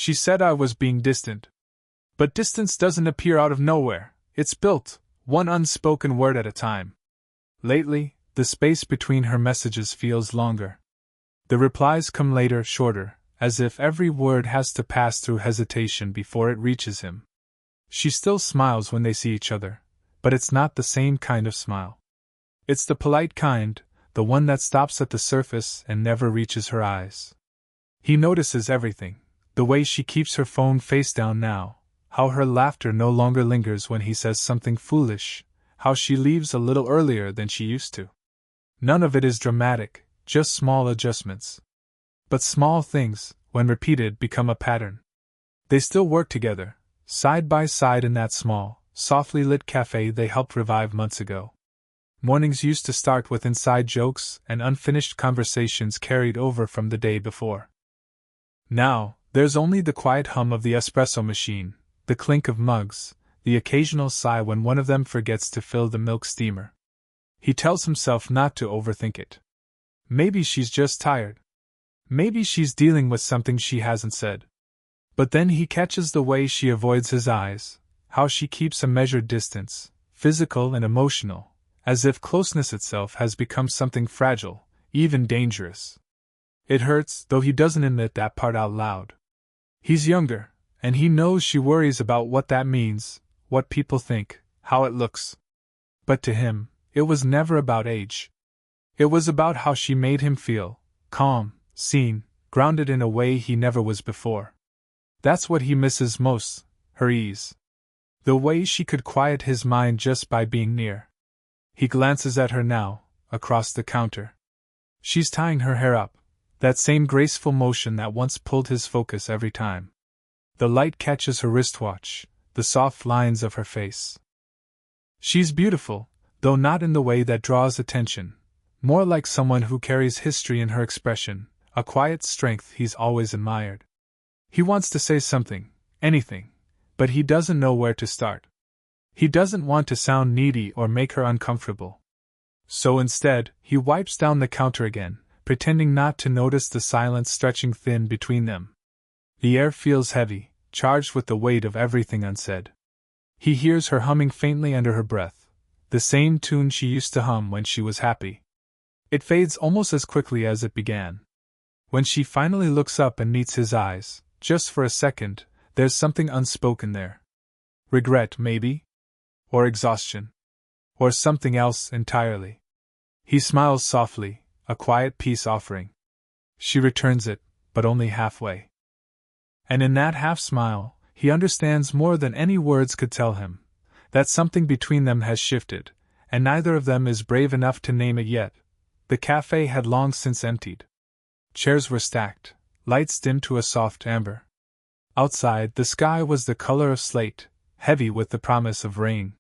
She said I was being distant. But distance doesn't appear out of nowhere, it's built, one unspoken word at a time. Lately, the space between her messages feels longer. The replies come later, shorter, as if every word has to pass through hesitation before it reaches him. She still smiles when they see each other, but it's not the same kind of smile. It's the polite kind, the one that stops at the surface and never reaches her eyes. He notices everything, the way she keeps her phone face down now, how her laughter no longer lingers when he says something foolish, how she leaves a little earlier than she used to. None of it is dramatic, just small adjustments. But small things, when repeated, become a pattern. They still work together, side by side in that small, softly lit cafe they helped revive months ago. Mornings used to start with inside jokes and unfinished conversations carried over from the day before. Now, there's only the quiet hum of the espresso machine, the clink of mugs, the occasional sigh when one of them forgets to fill the milk steamer. He tells himself not to overthink it. Maybe she's just tired. Maybe she's dealing with something she hasn't said. But then he catches the way she avoids his eyes, how she keeps a measured distance, physical and emotional, as if closeness itself has become something fragile, even dangerous. It hurts, though he doesn't admit that part out loud. He's younger, and he knows she worries about what that means, what people think, how it looks. But to him, it was never about age. It was about how she made him feel, calm, seen, grounded in a way he never was before. That's what he misses most, her ease. The way she could quiet his mind just by being near. He glances at her now, across the counter. She's tying her hair up, that same graceful motion that once pulled his focus every time. The light catches her wristwatch, the soft lines of her face. She's beautiful, though not in the way that draws attention, more like someone who carries history in her expression, a quiet strength he's always admired. He wants to say something, anything, but he doesn't know where to start. He doesn't want to sound needy or make her uncomfortable. So instead, he wipes down the counter again, pretending not to notice the silence stretching thin between them. The air feels heavy, charged with the weight of everything unsaid. He hears her humming faintly under her breath, the same tune she used to hum when she was happy. It fades almost as quickly as it began. When she finally looks up and meets his eyes, just for a second, there's something unspoken there. Regret, maybe? Or exhaustion? Or something else entirely? He smiles softly, a quiet peace offering. She returns it, but only halfway. And in that half-smile, he understands more than any words could tell him, that something between them has shifted, and neither of them is brave enough to name it yet. The cafe had long since emptied. Chairs were stacked, lights dimmed to a soft amber. Outside, the sky was the color of slate, heavy with the promise of rain.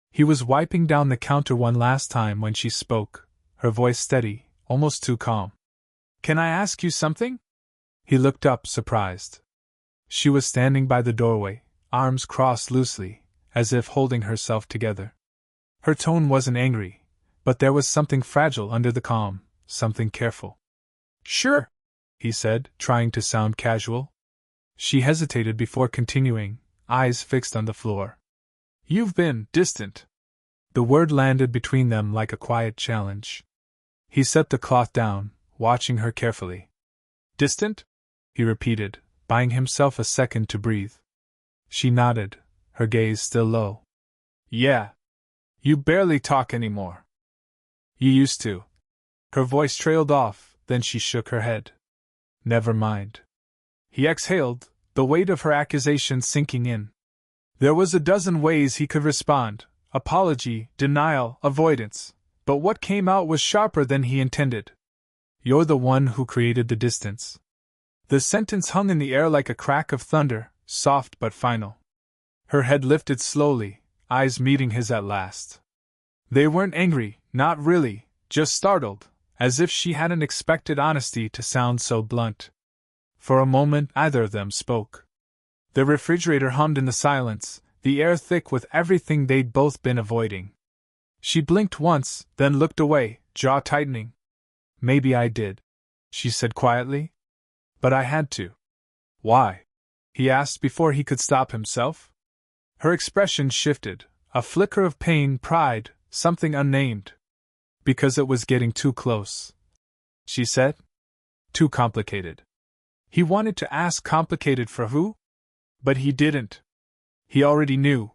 He was wiping down the counter one last time when she spoke, her voice steady, almost too calm. "Can I ask you something?" He looked up, surprised. She was standing by the doorway, arms crossed loosely, as if holding herself together. Her tone wasn't angry, but there was something fragile under the calm, something careful. "Sure," he said, trying to sound casual. She hesitated before continuing, eyes fixed on the floor. "You've been distant." The word landed between them like a quiet challenge. He set the cloth down, watching her carefully. "Distant?" he repeated, buying himself a second to breathe. She nodded, her gaze still low. "Yeah. You barely talk anymore." "You used to." Her voice trailed off, then she shook her head. "Never mind." He exhaled, the weight of her accusation sinking in. There was a dozen ways he could respond: apology, denial, avoidance. But what came out was sharper than he intended. "You're the one who created the distance." The sentence hung in the air like a crack of thunder, soft but final. Her head lifted slowly, eyes meeting his at last. They weren't angry, not really, just startled, as if she hadn't expected honesty to sound so blunt. For a moment, neither of them spoke. The refrigerator hummed in the silence, the air thick with everything they'd both been avoiding. She blinked once, then looked away, jaw tightening. "Maybe I did," she said quietly. "But I had to." "Why?" he asked before he could stop himself. Her expression shifted, a flicker of pain, pride, something unnamed. Because it was getting too close, she said. Too complicated. He wanted to ask complicated for who? But he didn't. He already knew.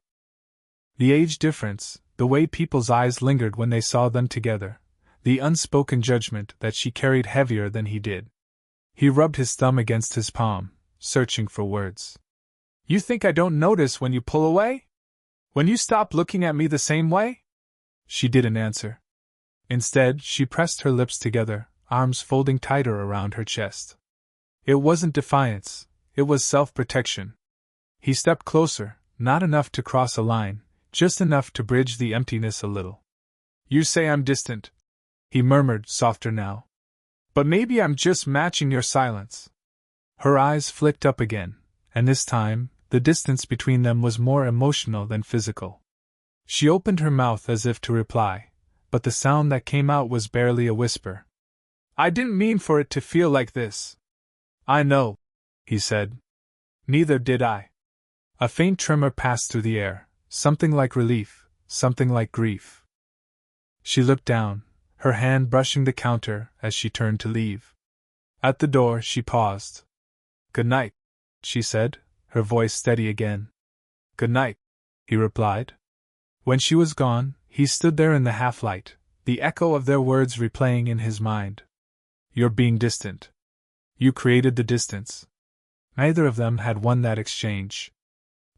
The age difference, the way people's eyes lingered when they saw them together, the unspoken judgment that she carried heavier than he did. He rubbed his thumb against his palm, searching for words. You think I don't notice when you pull away? When you stop looking at me the same way? She didn't answer. Instead, she pressed her lips together, arms folding tighter around her chest. It wasn't defiance, it was self-protection. He stepped closer, not enough to cross a line, just enough to bridge the emptiness a little. You say I'm distant, he murmured, softer now. But maybe I'm just matching your silence. Her eyes flicked up again, and this time, the distance between them was more emotional than physical. She opened her mouth as if to reply, but the sound that came out was barely a whisper. I didn't mean for it to feel like this. I know, he said. Neither did I. A faint tremor passed through the air, something like relief, something like grief. She looked down, her hand brushing the counter as she turned to leave. At the door, she paused. Good night, she said, her voice steady again. Good night, he replied. When she was gone, he stood there in the half-light, the echo of their words replaying in his mind. You're being distant. You created the distance. Neither of them had won that exchange.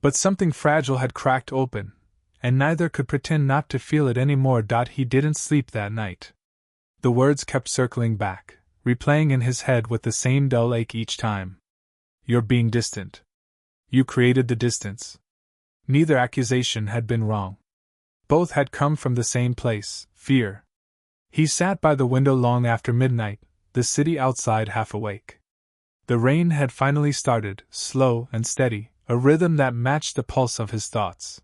But something fragile had cracked open, and neither could pretend not to feel it any more. He didn't sleep that night. The words kept circling back, replaying in his head with the same dull ache each time. You're being distant. You created the distance. Neither accusation had been wrong. Both had come from the same place, fear. He sat by the window long after midnight, the city outside half awake. The rain had finally started, slow and steady, a rhythm that matched the pulse of his thoughts.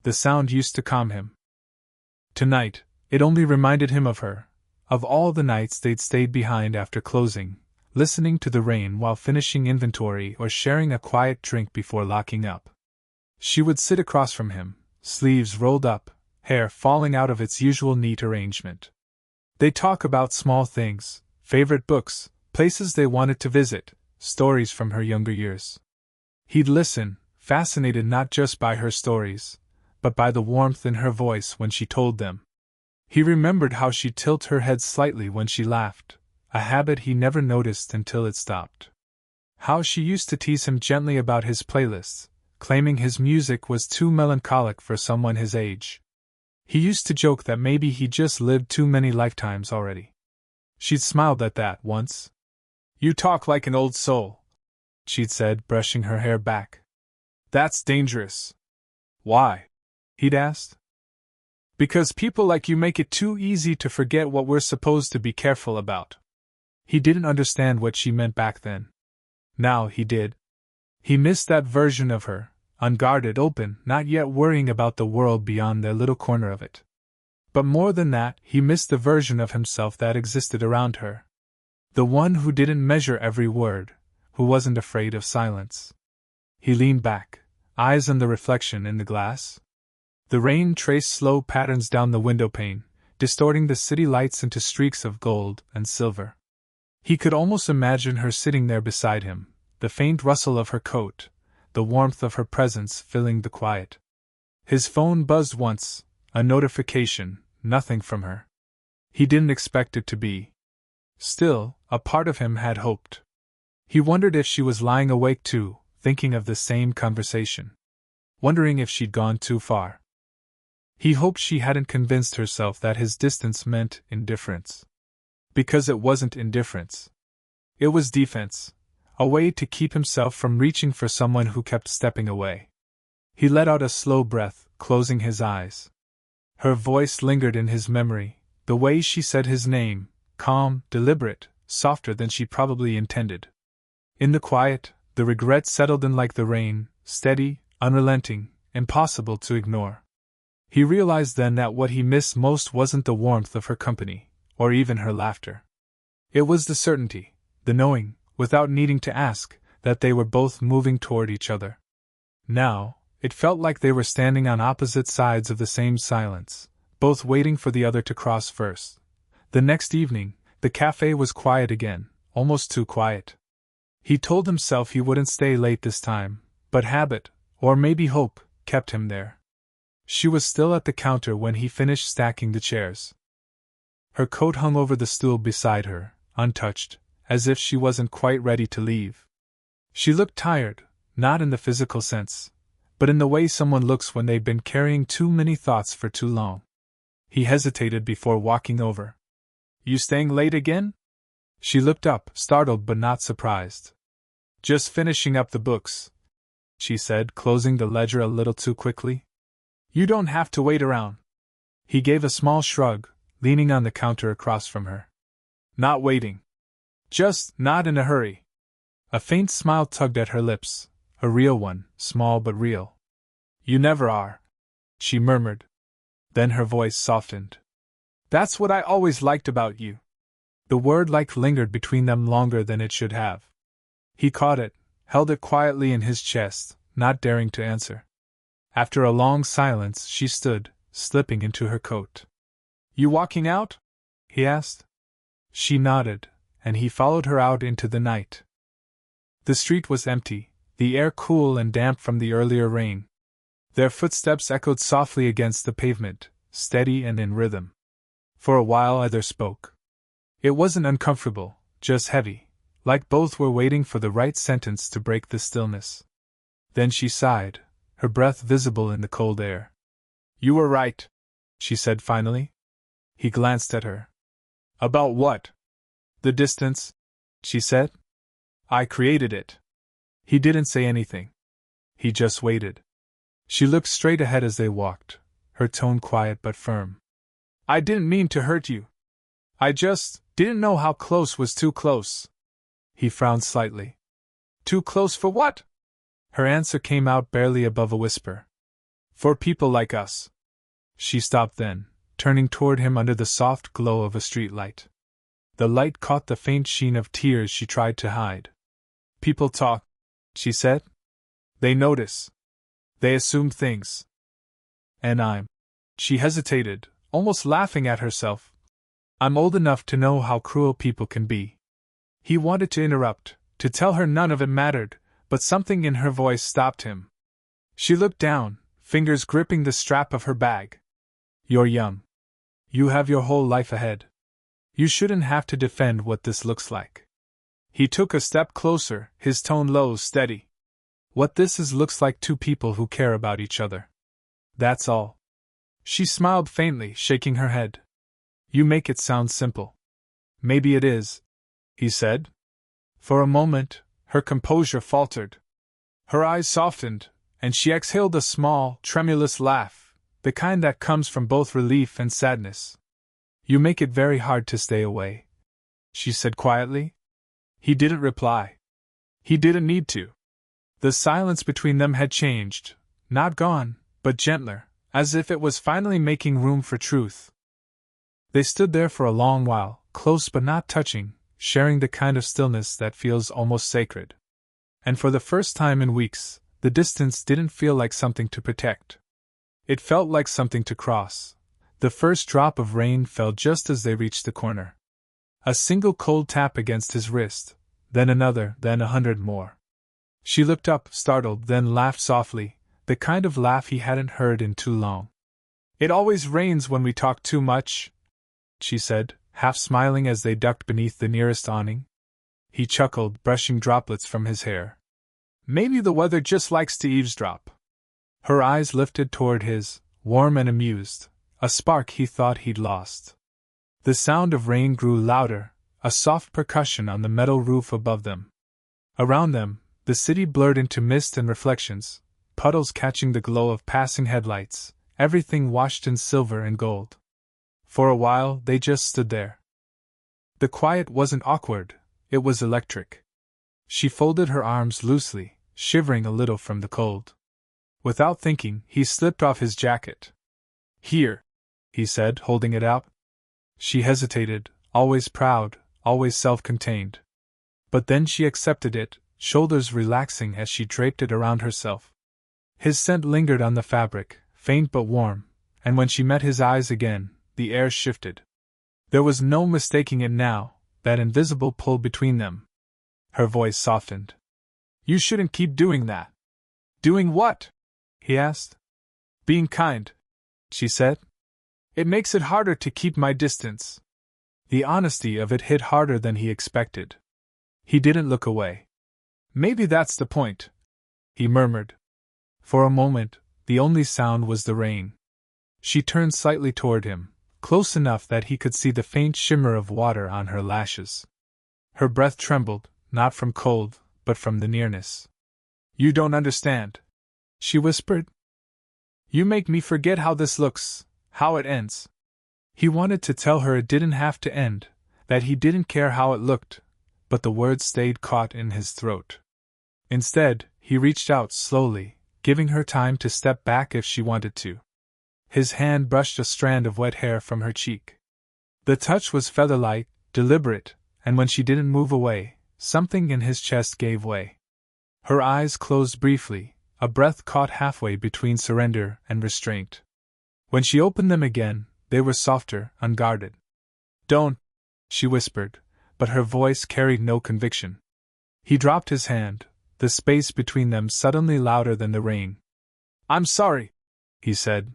The sound used to calm him. Tonight, it only reminded him of her, of all the nights they'd stayed behind after closing, listening to the rain while finishing inventory or sharing a quiet drink before locking up. She would sit across from him, sleeves rolled up, hair falling out of its usual neat arrangement. They'd talk about small things, favorite books, places they wanted to visit, stories from her younger years. He'd listen, fascinated not just by her stories, but by the warmth in her voice when she told them. He remembered how she'd tilt her head slightly when she laughed, a habit he never noticed until it stopped. How she used to tease him gently about his playlists, claiming his music was too melancholic for someone his age. He used to joke that maybe he just lived too many lifetimes already. She'd smiled at that once. You talk like an old soul, she'd said, brushing her hair back. That's dangerous. Why? He'd asked. Because people like you make it too easy to forget what we're supposed to be careful about. He didn't understand what she meant back then. Now he did. He missed that version of her, unguarded, open, not yet worrying about the world beyond their little corner of it. But more than that, he missed the version of himself that existed around her. The one who didn't measure every word, who wasn't afraid of silence. He leaned back, eyes on the reflection in the glass. The rain traced slow patterns down the windowpane, distorting the city lights into streaks of gold and silver. He could almost imagine her sitting there beside him, the faint rustle of her coat, the warmth of her presence filling the quiet. His phone buzzed once, a notification, nothing from her. He didn't expect it to be. Still, a part of him had hoped. He wondered if she was lying awake too, thinking of the same conversation. Wondering if she'd gone too far. He hoped she hadn't convinced herself that his distance meant indifference. Because it wasn't indifference. It was defense, a way to keep himself from reaching for someone who kept stepping away. He let out a slow breath, closing his eyes. Her voice lingered in his memory, the way she said his name, calm, deliberate, softer than she probably intended. In the quiet, the regret settled in like the rain, steady, unrelenting, impossible to ignore. He realized then that what he missed most wasn't the warmth of her company, or even her laughter. It was the certainty, the knowing, without needing to ask, that they were both moving toward each other. Now, it felt like they were standing on opposite sides of the same silence, both waiting for the other to cross first. The next evening, the cafe was quiet again, almost too quiet. He told himself he wouldn't stay late this time, but habit, or maybe hope, kept him there. She was still at the counter when he finished stacking the chairs. Her coat hung over the stool beside her, untouched, as if she wasn't quite ready to leave. She looked tired, not in the physical sense, but in the way someone looks when they've been carrying too many thoughts for too long. He hesitated before walking over. "You staying late again?" She looked up, startled but not surprised. "Just finishing up the books," she said, closing the ledger a little too quickly. "You don't have to wait around." He gave a small shrug, leaning on the counter across from her. "Not waiting. Just not in a hurry." A faint smile tugged at her lips, a real one, small but real. "You never are," she murmured. Then her voice softened. "That's what I always liked about you." The word like lingered between them longer than it should have. He caught it, held it quietly in his chest, not daring to answer. After a long silence, she stood, slipping into her coat. "You walking out?" he asked. She nodded, and he followed her out into the night. The street was empty, the air cool and damp from the earlier rain. Their footsteps echoed softly against the pavement, steady and in rhythm. For a while either spoke. It wasn't uncomfortable, just heavy, like both were waiting for the right sentence to break the stillness. Then she sighed, her breath visible in the cold air. "You were right," she said finally. He glanced at her. "About what?" "The distance," she said. "I created it." He didn't say anything. He just waited. She looked straight ahead as they walked, her tone quiet but firm. "I didn't mean to hurt you. I just didn't know how close was too close." He frowned slightly. "Too close for what?" Her answer came out barely above a whisper. "For people like us." She stopped then, turning toward him under the soft glow of a streetlight. The light caught the faint sheen of tears she tried to hide. "People talk," she said. "They notice. They assume things. And She hesitated, almost laughing at herself. "I'm old enough to know how cruel people can be." He wanted to interrupt, to tell her none of it mattered, but something in her voice stopped him. She looked down, fingers gripping the strap of her bag. "You're young. You have your whole life ahead. You shouldn't have to defend what this looks like." He took a step closer, his tone low, steady. "What this is looks like two people who care about each other. That's all." She smiled faintly, shaking her head. "You make it sound simple." "Maybe it is," he said. For a moment, her composure faltered. Her eyes softened, and she exhaled a small, tremulous laugh, the kind that comes from both relief and sadness. "You make it very hard to stay away," she said quietly. He didn't reply. He didn't need to. The silence between them had changed, not gone, but gentler, as if it was finally making room for truth. They stood there for a long while, close but not touching, sharing the kind of stillness that feels almost sacred. And for the first time in weeks, the distance didn't feel like something to protect. It felt like something to cross. The first drop of rain fell just as they reached the corner. A single cold tap against his wrist, then another, then 100 more. She looked up, startled, then laughed softly, the kind of laugh he hadn't heard in too long. "It always rains when we talk too much," she said, half smiling as they ducked beneath the nearest awning. He chuckled, brushing droplets from his hair. "Maybe the weather just likes to eavesdrop." Her eyes lifted toward his, warm and amused, a spark he thought he'd lost. The sound of rain grew louder, a soft percussion on the metal roof above them. Around them, the city blurred into mist and reflections, puddles catching the glow of passing headlights, everything washed in silver and gold. For a while, they just stood there. The quiet wasn't awkward, it was electric. She folded her arms loosely, shivering a little from the cold. Without thinking, he slipped off his jacket. "Here," he said, holding it out. She hesitated, always proud, always self-contained. But then she accepted it, shoulders relaxing as she draped it around herself. His scent lingered on the fabric, faint but warm, and when she met his eyes again, the air shifted. There was no mistaking it now, that invisible pull between them. Her voice softened. "You shouldn't keep doing that." "Doing what?" he asked. "Being kind," she said. "It makes it harder to keep my distance." The honesty of it hit harder than he expected. He didn't look away. "Maybe that's the point," he murmured. For a moment, the only sound was the rain. She turned slightly toward him, close enough that he could see the faint shimmer of water on her lashes. Her breath trembled, not from cold, but from the nearness. "You don't understand," she whispered. "You make me forget how this looks, how it ends." He wanted to tell her it didn't have to end, that he didn't care how it looked, but the words stayed caught in his throat. Instead, he reached out slowly, giving her time to step back if she wanted to. His hand brushed a strand of wet hair from her cheek. The touch was feather-light, deliberate, and when she didn't move away, something in his chest gave way. Her eyes closed briefly, a breath caught halfway between surrender and restraint. When she opened them again, they were softer, unguarded. "Don't," she whispered, but her voice carried no conviction. He dropped his hand, the space between them suddenly louder than the rain. "I'm sorry," he said.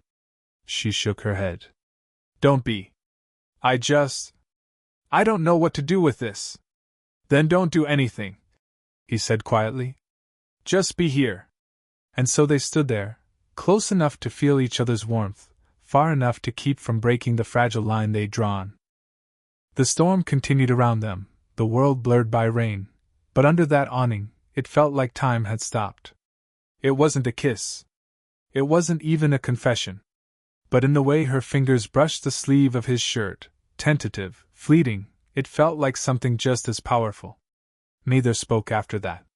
She shook her head. "Don't be. I don't know what to do with this." "Then don't do anything," he said quietly. "Just be here." And so they stood there, close enough to feel each other's warmth, far enough to keep from breaking the fragile line they'd drawn. The storm continued around them, the world blurred by rain, but under that awning, it felt like time had stopped. It wasn't a kiss. It wasn't even a confession. But in the way her fingers brushed the sleeve of his shirt, tentative, fleeting, it felt like something just as powerful. Neither spoke after that.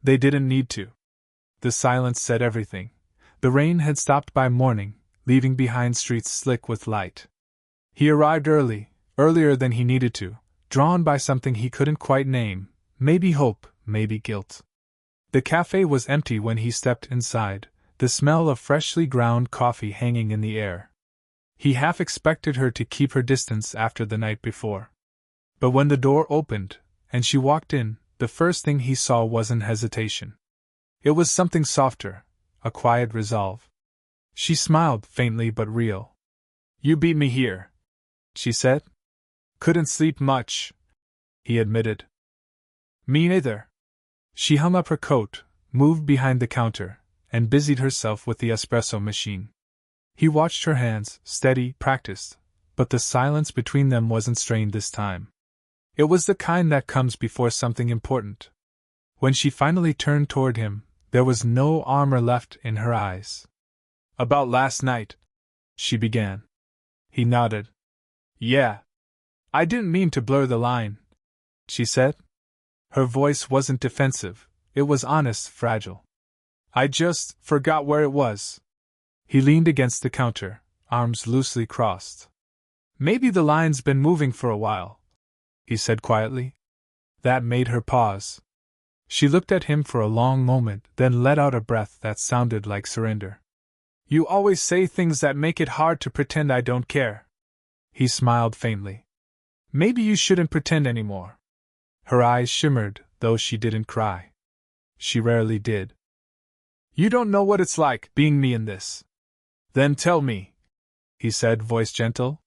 They didn't need to. The silence said everything. The rain had stopped by morning, leaving behind streets slick with light. He arrived early, earlier than he needed to, drawn by something he couldn't quite name, maybe hope, maybe guilt. The cafe was empty when he stepped inside, the smell of freshly ground coffee hanging in the air. He half expected her to keep her distance after the night before. But when the door opened, and she walked in, the first thing he saw wasn't hesitation. It was something softer, a quiet resolve. She smiled, faintly but real. "You beat me here," she said. "Couldn't sleep much," he admitted. "Me neither." She hung up her coat, moved behind the counter, and busied herself with the espresso machine. He watched her hands, steady, practiced, but the silence between them wasn't strained this time. It was the kind that comes before something important. When she finally turned toward him, there was no armor left in her eyes. "About last night," she began. He nodded. "Yeah. I didn't mean to blur the line," she said. Her voice wasn't defensive, it was honest, fragile. "I just forgot where it was." He leaned against the counter, arms loosely crossed. "Maybe the line's been moving for a while," he said quietly. That made her pause. She looked at him for a long moment, then let out a breath that sounded like surrender. "You always say things that make it hard to pretend I don't care." He smiled faintly. "Maybe you shouldn't pretend anymore." Her eyes shimmered, though she didn't cry. She rarely did. "You don't know what it's like, being me in this." "Then tell me," he said, voice gentle.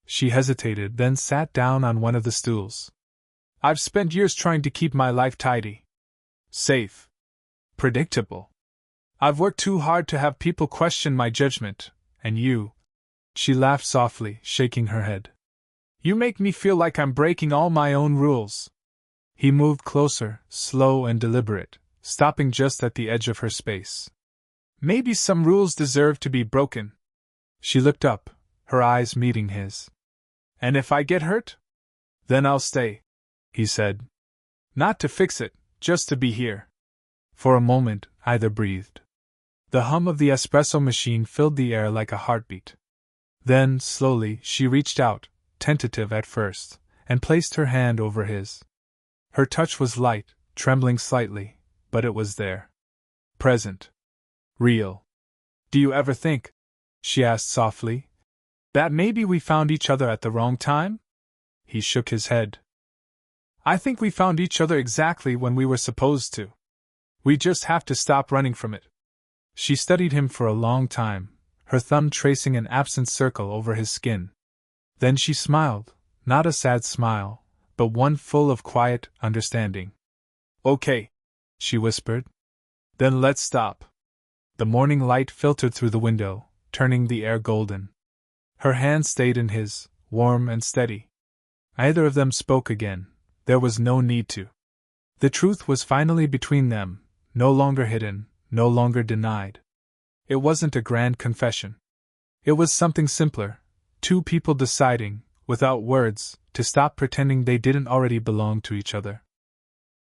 She hesitated, then sat down on one of the stools. "I've spent years trying to keep my life tidy. Safe. Predictable. I've worked too hard to have people question my judgment, and you—" She laughed softly, shaking her head. "You make me feel like I'm breaking all my own rules." He moved closer, slow and deliberate, stopping just at the edge of her space. "Maybe some rules deserve to be broken." She looked up, her eyes meeting his. "And if I get hurt? Then I'll stay," he said. "Not to fix it, just to be here." For a moment, either breathed. The hum of the espresso machine filled the air like a heartbeat. Then, slowly, she reached out, tentative at first, and placed her hand over his. Her touch was light, trembling slightly, but it was there. Present. Real. Do you ever think, she asked softly, that maybe we found each other at the wrong time? He shook his head. I think we found each other exactly when we were supposed to. We just have to stop running from it. She studied him for a long time, her thumb tracing an absent circle over his skin. Then she smiled, not a sad smile, but one full of quiet understanding. Okay, she whispered. Then let's stop. The morning light filtered through the window, turning the air golden. Her hand stayed in his, warm and steady. Neither of them spoke again. There was no need to. The truth was finally between them, no longer hidden, no longer denied. It wasn't a grand confession. It was something simpler, two people deciding, without words, to stop pretending they didn't already belong to each other.